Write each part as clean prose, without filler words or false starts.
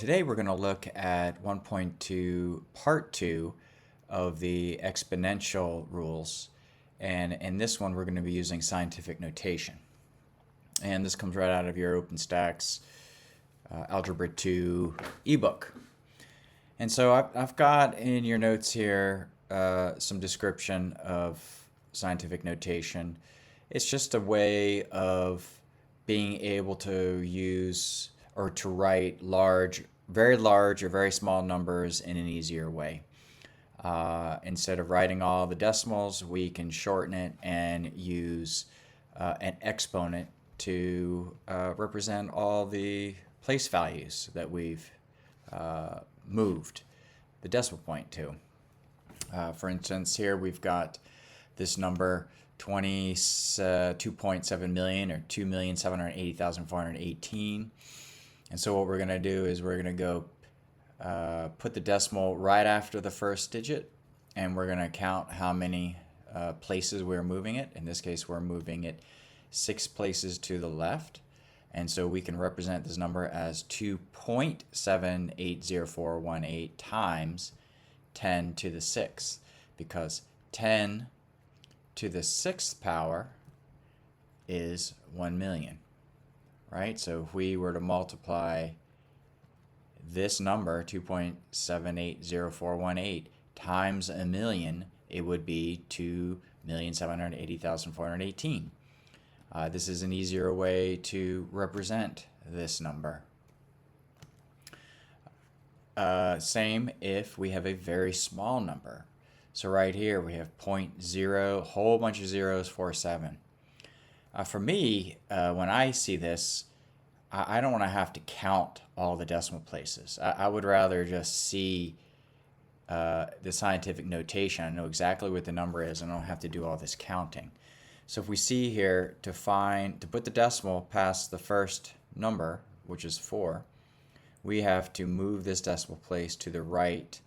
Today we're going to look at 1.2 part 2 of the exponential rules, and in this one we're going to be using scientific notation. And this comes right out of your OpenStax Algebra 2 ebook. And so I've got in your notes here some description of scientific notation. It's just a way of being able to use or to write very large or very small numbers in an easier way. Instead of writing all the decimals, we can shorten it and use an exponent to represent all the place values that we've moved the decimal point to. For instance, here we've got this number 2.7 million, or 2,780,418. And so what we're going to do is we're going to go put the decimal right after the first digit, and we're going to count how many places we're moving it. In this case, we're moving it 6 places to the left. And so we can represent this number as 2.780418 times 10 to the 6th, because 10 to the 6th power is 1 million. Right? So if we were to multiply this number, 2.780418, times a million, it would be 2,780,418. This is an easier way to represent this number. Same if we have a very small number. So right here we have 0.0, a whole bunch of zeros, 47. For me, when I see this, I don't want to have to count all the decimal places. I would rather just see the scientific notation. I know exactly what the number is, and I don't have to do all this counting. So if we see here, to put the decimal past the first number, which is 4, we have to move this decimal place to the right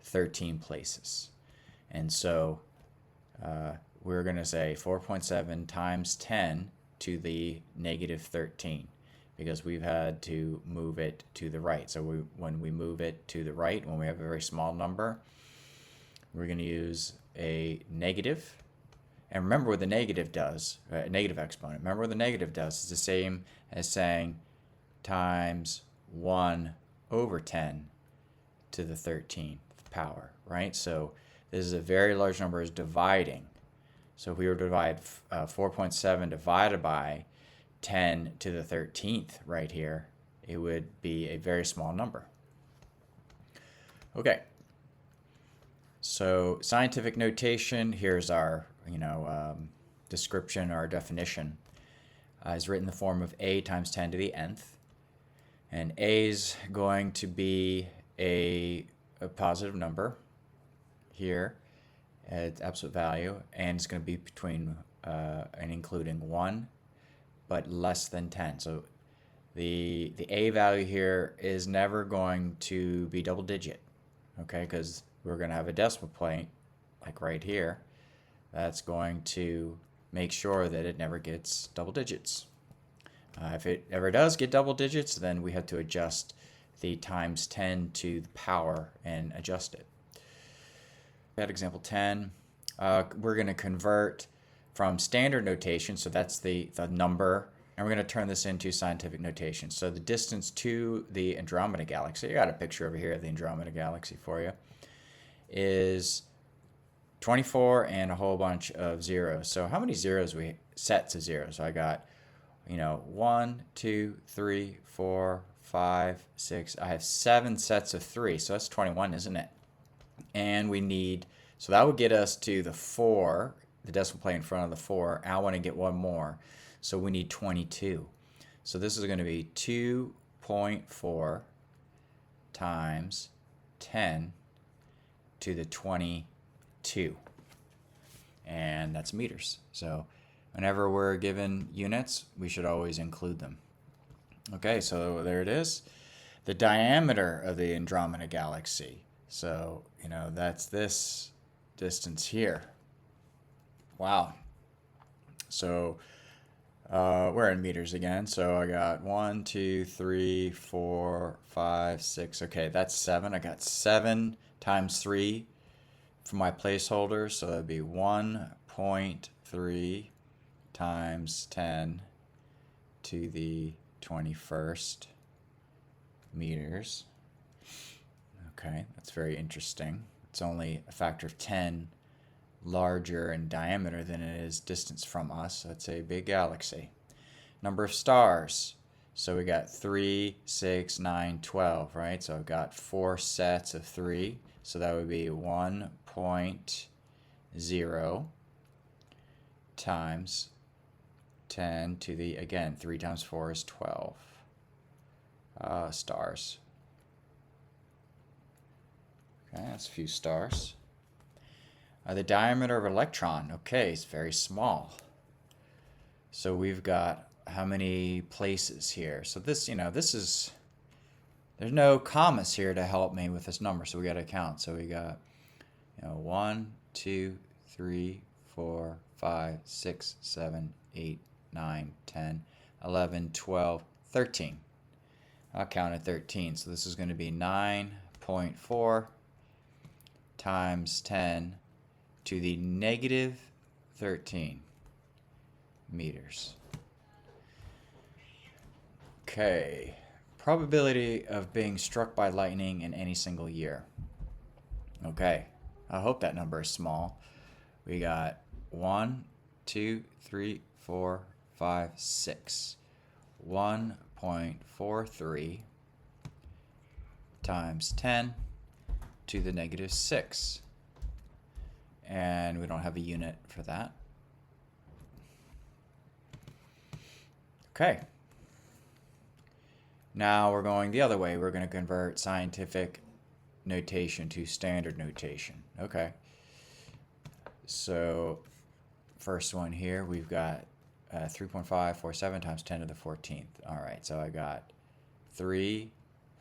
13 places. And so we're going to say 4.7 times 10 to the negative 13, because we've had to move it to the right. So when we move it to the right, when we have a very small number, we're going to use a negative. And remember what the negative does, a negative exponent. Remember what the negative does. It's the same as saying times 1 over 10 to the 13th power, right? So this is a very large number, is dividing. So if we were to divide 4.7 divided by 10 to the 13th right here, it would be a very small number. Okay. So scientific notation, here's our description, our definition, is written in the form of a times 10 to the nth. And a is going to be a positive number here at its absolute value, and it's going to be between and including 1 but less than 10. So the a value here is never going to be double digit, okay, because we're going to have a decimal point like right here that's going to make sure that it never gets double digits. If it ever does get double digits, then we have to adjust the times 10 to the power and adjust it. At example 10, we're going to convert from standard notation, so that's the number, and we're going to turn this into scientific notation. So the distance to the Andromeda Galaxy, I got a picture over here of the Andromeda Galaxy for you, is 24 and a whole bunch of zeros. So how many sets of zeros? So I got 1, 2, 3, 4, 5, 6. I have 7 sets of 3, so that's 21, isn't it? And we need, so that would get us to the 4, the decimal point in front of the 4. I want to get one more, so we need 22. So this is going to be 2.4 times 10 to the 22, and that's meters. So whenever we're given units, we should always include them. Okay, so there it is, the diameter of the Andromeda Galaxy. So, that's this distance here. Wow. So We're in meters again, so I got 1, 2, 3, 4, 5, 6. Okay, that's 7. I got 7 times 3 for my placeholder, so that'd be 1.3 times 10 to the 21st meters. Okay, that's very interesting. It's only a factor of 10 larger in diameter than it is distance from us. So it's a big galaxy. Number of stars. So we got 3, 6, 9, 12, right? So I've got 4 sets of 3. So that would be 1.0 times 10 to the, again, 3 times 4 is 12 stars. Okay, that's a few stars. The diameter of an electron, okay, it's very small. So we've got how many places here? So this, this is, there's no commas here to help me with this number, so we got to count. So we got, 1, 2, 3, 4, 5, 6, 7, 8, 9, 10, 11, 12, 13. I'll count at 13. So this is going to be 9.4 times 10 to the negative 13 meters. Okay, probability of being struck by lightning in any single year. Okay, I hope that number is small. We got 1, 2, 3, 4, 5, 6. 1.43 times 10 to the negative 6. And we don't have a unit for that. Okay. Now we're going the other way. We're going to convert scientific notation to standard notation. Okay. So first one here, we've got 3.547 times 10 to the 14th. All right, so I got 3.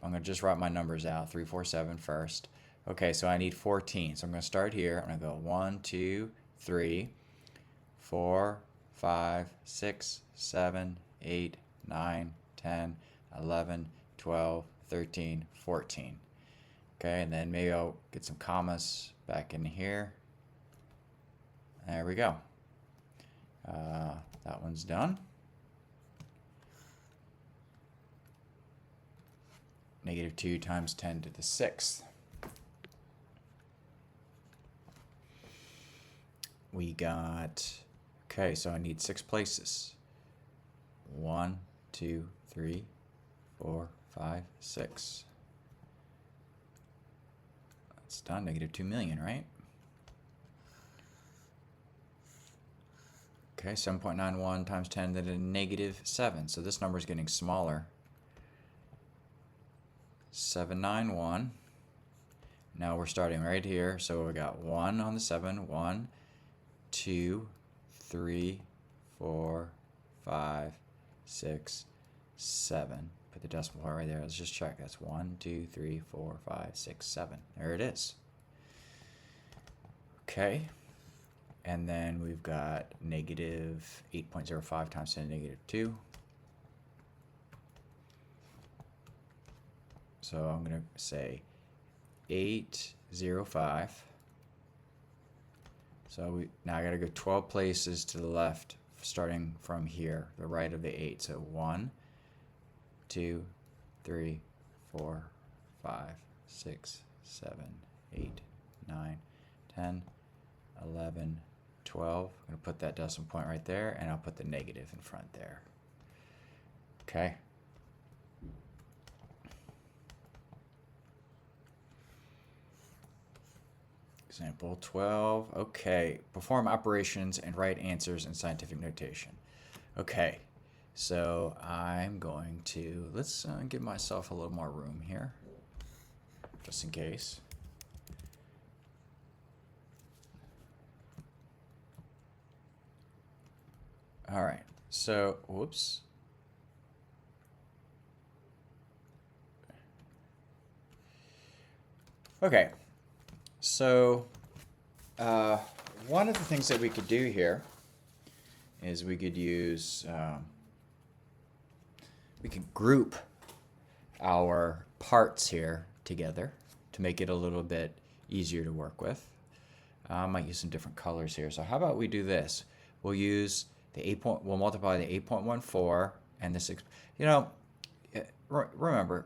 I'm going to just write my numbers out. 347 first. Okay, so I need 14. So I'm going to start here. I'm going to go 1, 2, 3, 4, 5, 6, 7, 8, 9, 10, 11, 12, 13, 14. Okay, and then maybe I'll get some commas back in here. There we go. That one's done. Negative 2 times 10 to the 6th. We got, okay, so I need 6 places. 1, 2, 3, 4, 5, 6. That's done. Negative 2 million, right? Okay, 7.91 times 10 to the negative 7. So this number is getting smaller. 791. Now we're starting right here. So we got 1 on the 7. 1, 2, 3, 4, 5, 6, 7. Put the decimal point right there. Let's just check. That's 1, 2, 3, 4, 5, 6, 7. There it is. Okay. And then we've got negative 8.05 times 10 to the negative 2. So I'm going to say 805. So now I got to go 12 places to the left, starting from here, the right of the 8. So 1, 2, 3, 4, 5, 6, 7, 8, 9, 10, 11, 12. I'm going to put that decimal point right there, and I'll put the negative in front there. Okay. Example 12. Okay. Perform operations and write answers in scientific notation. Okay. So I'm going to, let's give myself a little more room here, just in case. All right, so, whoops. Okay, so one of the things that we could do here is we could use, we could group our parts here together to make it a little bit easier to work with. I might use some different colors here. So how about we do this? We'll use the we'll multiply the 8.14 and this, you know, remember,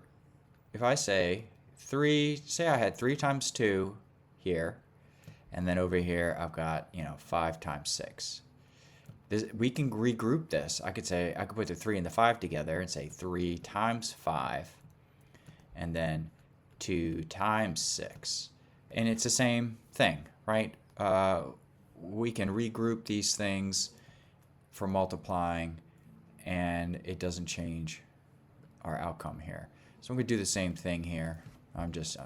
if I say 3, say I had 3 times 2 here, and then over here I've got, 5 times 6. We can regroup this. I could put the 3 and the 5 together and say 3 times 5, and then 2 times 6. And it's the same thing, right? We can regroup these things for multiplying, and it doesn't change our outcome here. So I'm going to do the same thing here. I'm just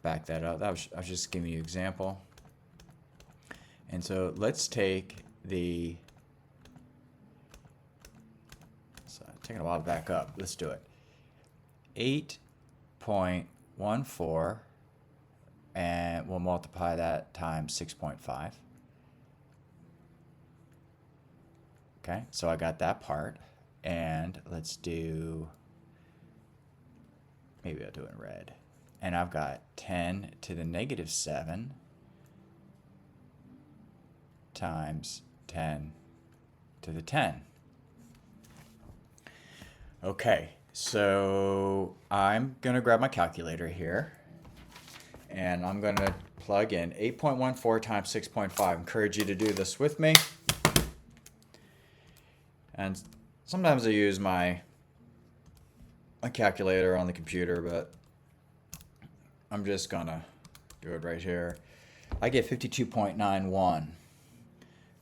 back that up. I was just giving you an example. And so let's take the, so taking a while to back up. Let's do it. 8.14, and we'll multiply that times 6.5. Okay, so I got that part. And let's do, maybe I'll do it in red. And I've got 10 to the negative 7 times 10 to the 10. Okay, so I'm going to grab my calculator here, and I'm going to plug in 8.14 times 6.5. I encourage you to do this with me. And sometimes I use my calculator on the computer, but I'm just gonna do it right here. I get 52.91.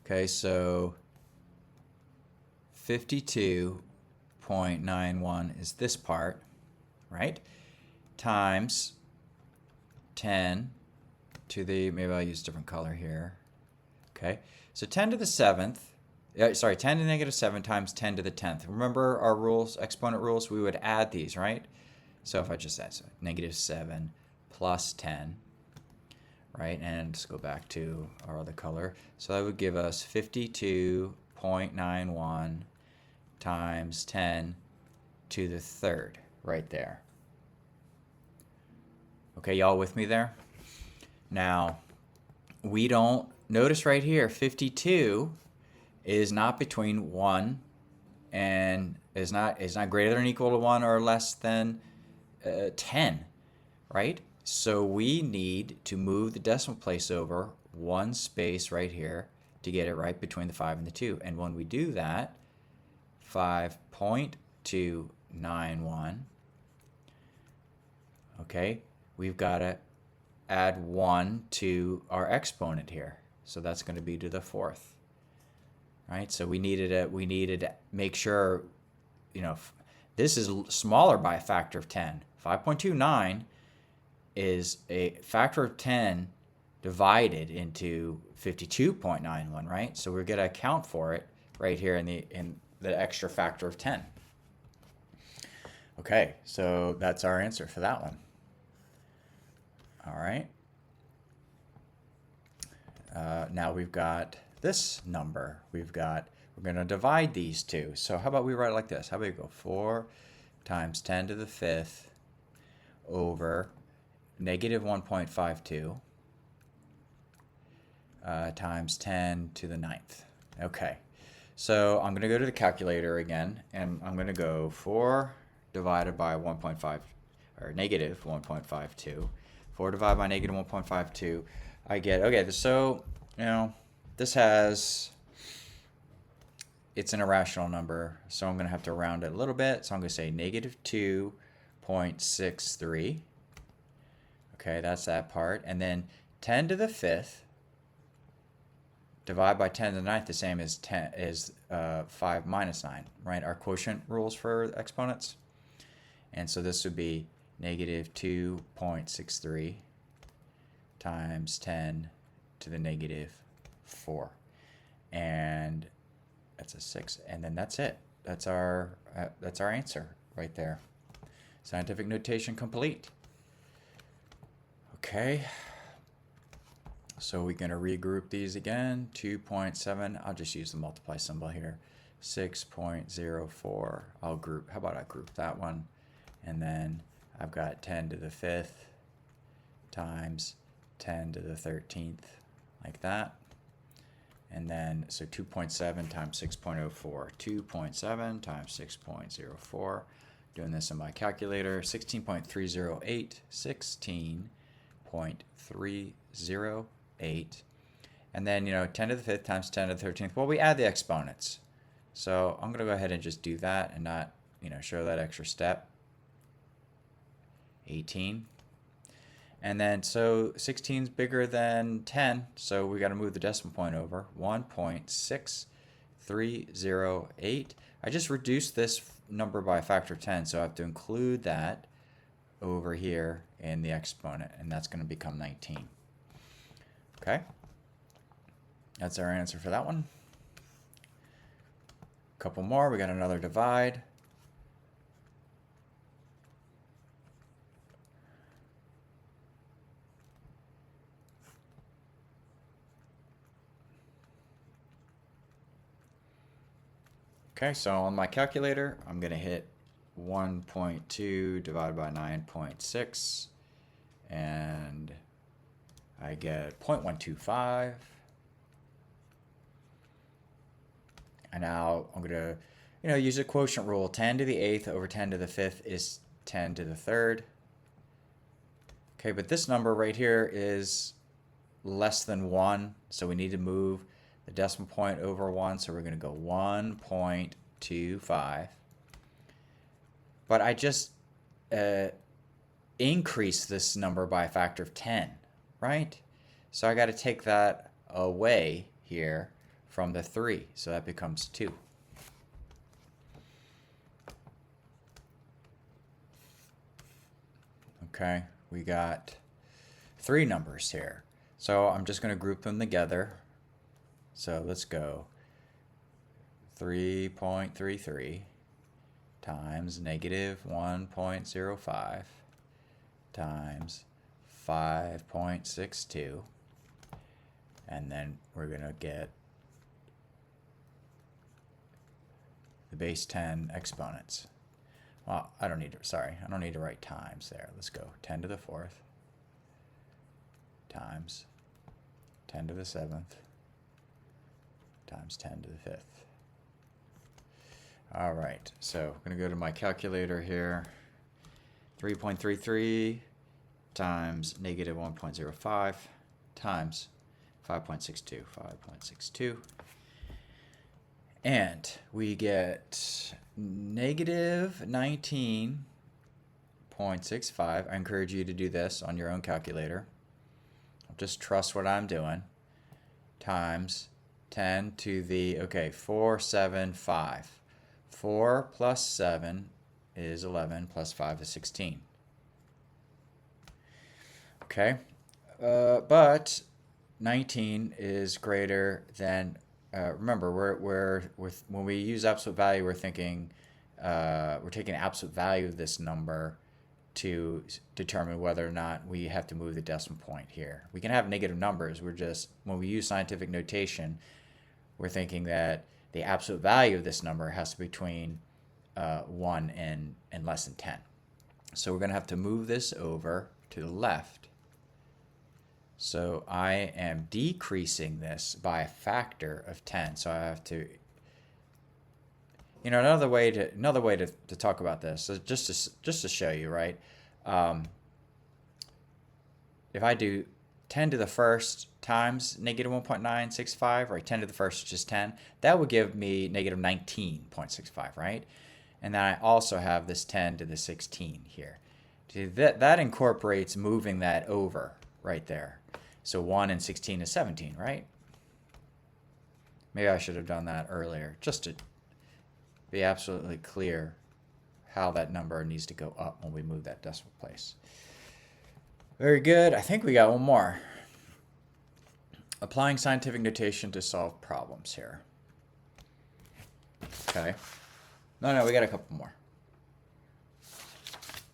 Okay, so 52.91 is this part, right? Times 10 to the, maybe I'll use a different color here. Okay, so 10 to the 7th. 10 to the negative 7 times 10 to the 10th. Remember our rules, exponent rules? We would add these, right? So if I just add negative 7 plus 10, right? And let's go back to our other color. So that would give us 52.91 times 10 to the 3rd, right there. Okay, y'all with me there? Now, we don't, notice right here, 52 is not between 1 and is not greater than or equal to 1 or less than 10, right? So we need to move the decimal place over 1 space right here to get it right between the 5 and the 2. And when we do that, 5.291, okay, we've got to add 1 to our exponent here. So that's going to be to the 4th. Right, so we needed to make sure, this is smaller by a factor of 10. 5.29 is a factor of 10 divided into 52.91, right? So we're going to account for it right here in the extra factor of 10. Okay, so that's our answer for that one. All right. Now we've got this number. We're going to divide these two. So how about we write it like this? How about we go 4 times 10 to the 5th over negative 1.52 times 10 to the 9th. Okay, so I'm going to go to the calculator again, and I'm going to go 4 divided by 1.5, or negative 1.52. 4 divided by negative 1.52. I get, okay, so, this it's an irrational number, so I'm going to have to round it a little bit. So I'm going to say negative 2.63. Okay, that's that part. And then 10 to the 5th divided by 10 to the 9th, the same as 5 minus 9, right? Our quotient rules for exponents. And so this would be negative 2.63 times 10 to the negative 4. And that's a 6. And then that's it. That's our answer right there. Scientific notation complete. Okay. So we're going to regroup these again. 2.7, I'll just use the multiply symbol here. 6.04, I'll group, how about I group that one? And then I've got 10 to the 5th times 10 to the 13th, like that. And then, so 2.7 times 6.04, 2.7 times 6.04. Doing this in my calculator, 16.308, 16.308. And then, 10 to the 5th times 10 to the 13th. Well, we add the exponents. So I'm going to go ahead and just do that and not, show that extra step. 18. And then, so 16 is bigger than 10, so we got to move the decimal point over. 1.6308. I just reduced this number by a factor of 10, so I have to include that over here in the exponent, and that's going to become 19. Okay? That's our answer for that one. A couple more. We got another divide. Okay, so on my calculator, I'm going to hit 1.2 divided by 9.6, and I get 0.125. And now I'm going to, use a quotient rule. 10 to the 8th over 10 to the 5th is 10 to the 3rd. Okay, but this number right here is less than 1, so we need to move the decimal point over 1, so we're going to go 1.25. But I just increased this number by a factor of 10, right? So I got to take that away here from the 3, so that becomes 2. Okay, we got 3 numbers here. So I'm just going to group them together. So let's go 3.33 times negative 1.05 times 5.62, and then we're going to get the base 10 exponents. Well, I don't need to write times there. Let's go 10 to the 4th times 10 to the 7th times 10 to the 5th. All right, so I'm going to go to my calculator here. 3.33 times negative 1.05 times 5.62. And we get negative 19.65. I encourage you to do this on your own calculator. Just trust what I'm doing. Times 10 to the, 475. 4 plus 7 is 11, plus 5 is 16. Okay, but 19 is greater than, remember, when we use absolute value, we're taking absolute value of this number to determine whether or not we have to move the decimal point here. We can have negative numbers. When we use scientific notation, we're thinking that the absolute value of this number has to be between 1 and less than 10. So we're going to have to move this over to the left. So I am decreasing this by a factor of 10. So I have to, another way to talk about this, so just to show you, right? If I do 10 to the 1st times negative 1.965, or 10 to the 1st is just 10, that would give me negative 19.65, right? And then I also have this 10 to the 16 here. That incorporates moving that over right there. So 1 and 16 is 17, right? Maybe I should have done that earlier, just to be absolutely clear how that number needs to go up when we move that decimal place. Very good. I think we got one more. Applying scientific notation to solve problems here. Okay. No, we got a couple more.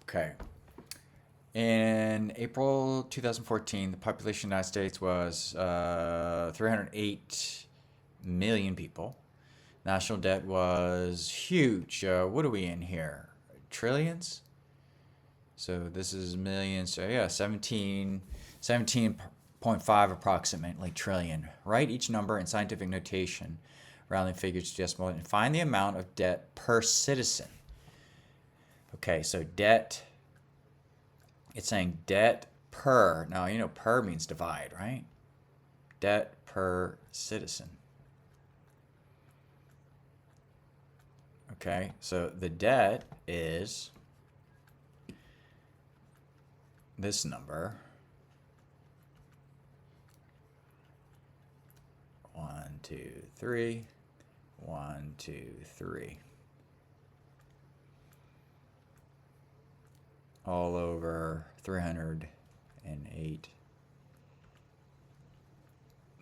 Okay. In April 2014, the population of the United States was 308 million people. National debt was huge. What are we in here? Trillions? So this is millions. So yeah, 17.5 approximately trillion. Write each number in scientific notation, rounding figures to decimal, and find the amount of debt per citizen. Okay, so debt, it's saying debt per. Now, you know, per means divide, right? Debt per citizen. Okay, so the debt is this number. 1, 2, 3. 1, 2, 3. All over 308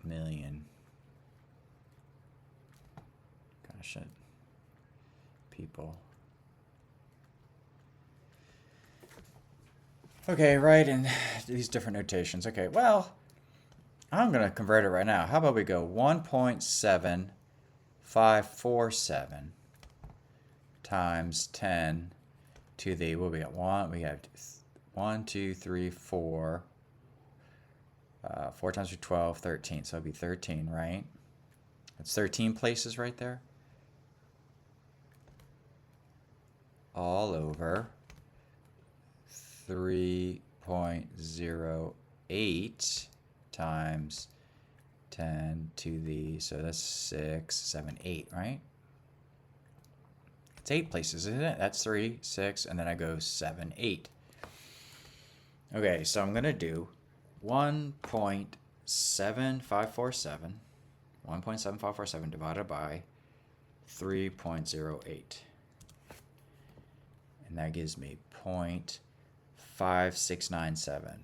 million. Gosh, shit. People. Okay, right, and these different notations. Okay, well, I'm going to convert it right now. How about we go 1.7547 times 10 to the, what we got? We have 1, 2, 3, 4. 4 times 12, 13. So it'll be 13, right? That's 13 places right there. All over 3.08 times 10 to the, so that's 6, 7, 8, right? It's 8 places, isn't it? That's 3, 6, and then I go 7, 8. Okay, so I'm going to do 1.7547 divided by 3.08. And that gives me 0.5697.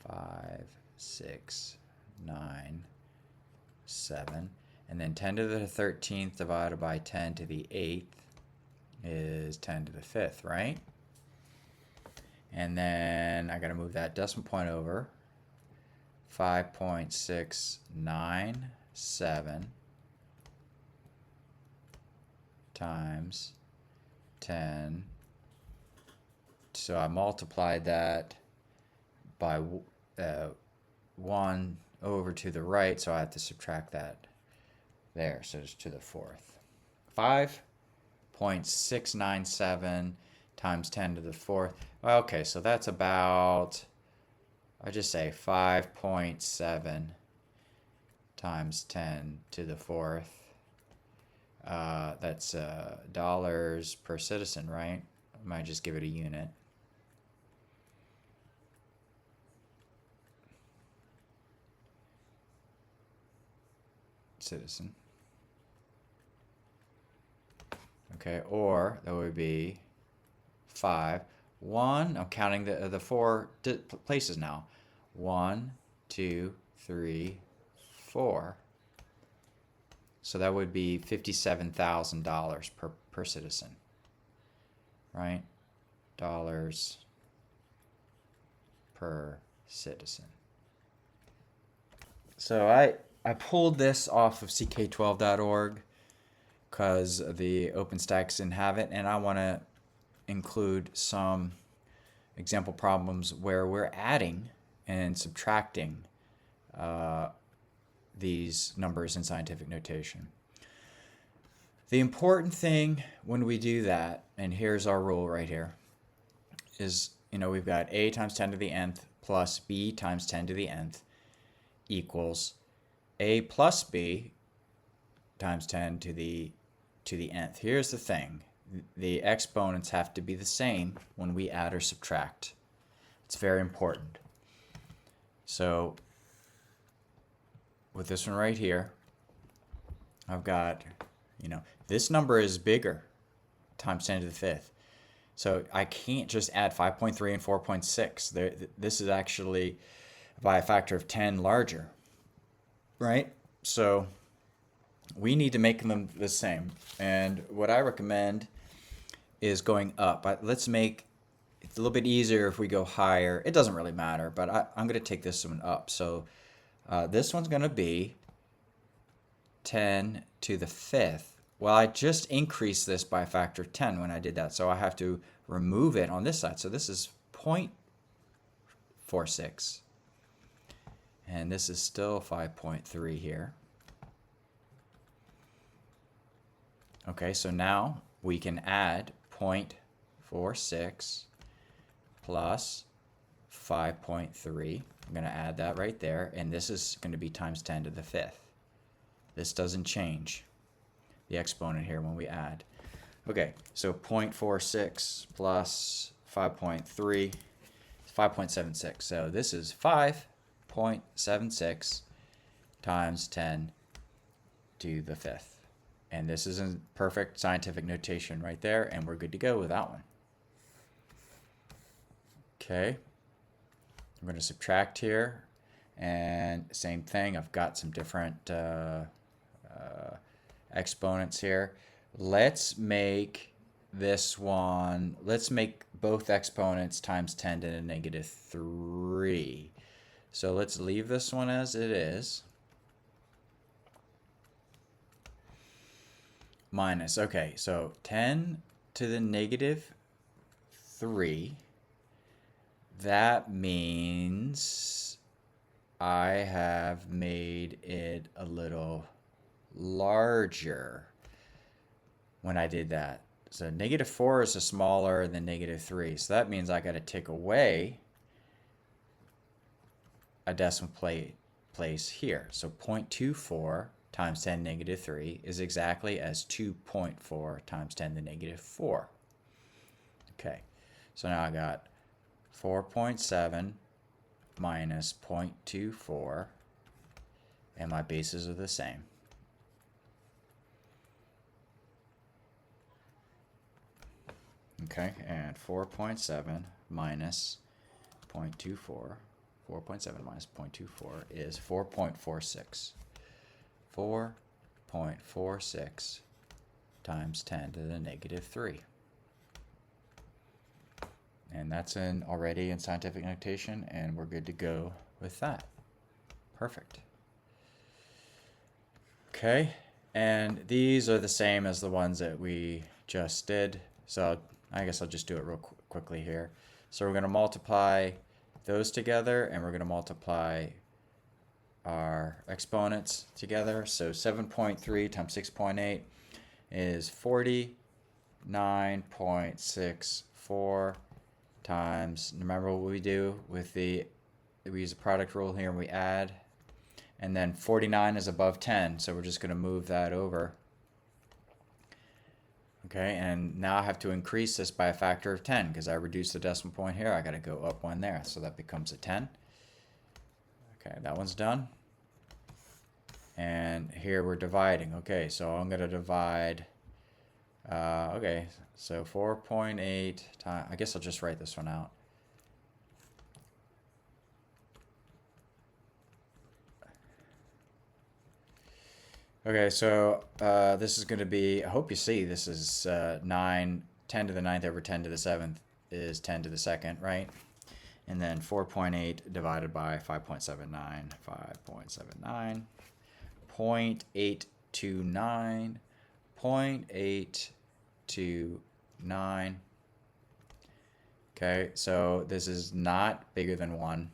5697. And then 10 to the 13th divided by 10 to the 8th is 10 to the 5th, right? And then I got to move that decimal point over. 5.697 times 10. So I multiplied that by 1 over to the right, so I have to subtract that there, so it's to the 4th. 5.697 times 10 to the 4th. Okay, so that's about, I just say 5.7 times 10 to the 4th. That's dollars per citizen, right? I might just give it a unit. Citizen. Okay, or that would be 5. 1, I'm counting the 4 places now. 1, 2, 3, 4. So that would be $57,000 per citizen. Right? Dollars per citizen. So I pulled this off of ck12.org because the OpenStax didn't have it, and I want to include some example problems where we're adding and subtracting these numbers in scientific notation. The important thing when we do that, and here's our rule right here, is, we've got a times 10 to the nth plus b times 10 to the nth equals a plus b times 10 to the nth. Here's the thing. The exponents have to be the same when we add or subtract. It's very important. So with this one right here, I've got, this number is bigger, times 10 to the 5th. So I can't just add 5.3 and 4.6. This is actually by a factor of 10 larger, right? So we need to make them the same. And what I recommend is going up. Let's make it's a little bit easier if we go higher. It doesn't really matter, but I'm going to take this one up. So this one's going to be 10 to the 5th. Well, I just increased this by a factor of 10 when I did that, so I have to remove it on this side. So this is 0.46, and this is still 5.3 here. Okay, so now we can add 0.46 plus 5.3. I'm going to add that right there, and this is going to be times 10 to the 5th. This doesn't change the exponent here when we add. Okay, so 0.46 plus 5.3 is 5.76. So this is 5.76 times 10 to the 5th. And this is in perfect scientific notation right there, and we're good to go with that one. Okay, I'm going to subtract here, and same thing, I've got some different exponents here. Let's make this one, let's make both exponents times 10 to the negative 3. So let's leave this one as it is. Minus, okay, so 10 to the negative 3. That means I have made it a little larger when I did that. So negative 4 is smaller than negative 3. So that means I got to take away a decimal place here. So 0.24 times 10 to the negative 3 is exactly as 2.4 times 10 to the negative 4. Okay, so now I got 4.7 minus 0.24, and my bases are the same. Okay, and 4.7 minus 0.24, 4.7 minus 0.24 is 4.46. 4.46 times 10 to the negative 3. And that's already in scientific notation, and we're good to go with that. Perfect. Okay, and these are the same as the ones that we just did. So I guess I'll just do it real quickly here. So we're going to multiply those together, and we're going to multiply our exponents together. So 7.3 times 6.8 is 49.64 times, remember what we do with we use the product rule here and we add, and then 49 is above 10, so we're just going to move that over. Okay, and now I have to increase this by a factor of 10 because I reduced the decimal point here. I got to go up one there, so that becomes a 10. Okay, that one's done. And here we're dividing. Okay, so I'm going to divide, okay, so 4.8 times, I guess I'll just write this one out. Okay, so this is going to be, I hope you see, this is 10 to the 9th over 10 to the 7th is 10 to the 2nd, right? And then 4.8 divided by 5.79, 5.79, 0.829, 0.829. Okay, so this is not bigger than 1.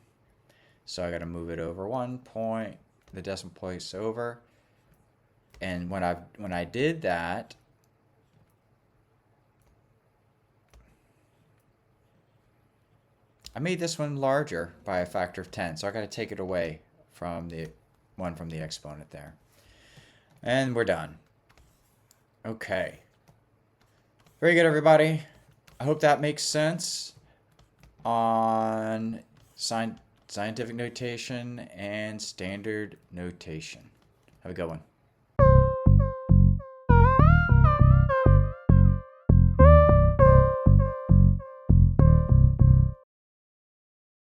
So I got to move it over 1 point, the decimal place over. And when I did that, I made this one larger by a factor of 10. So I got to take it away from the one from the exponent there. And we're done. Okay. Very good, everybody. I hope that makes sense on scientific notation and standard notation. Have a good one.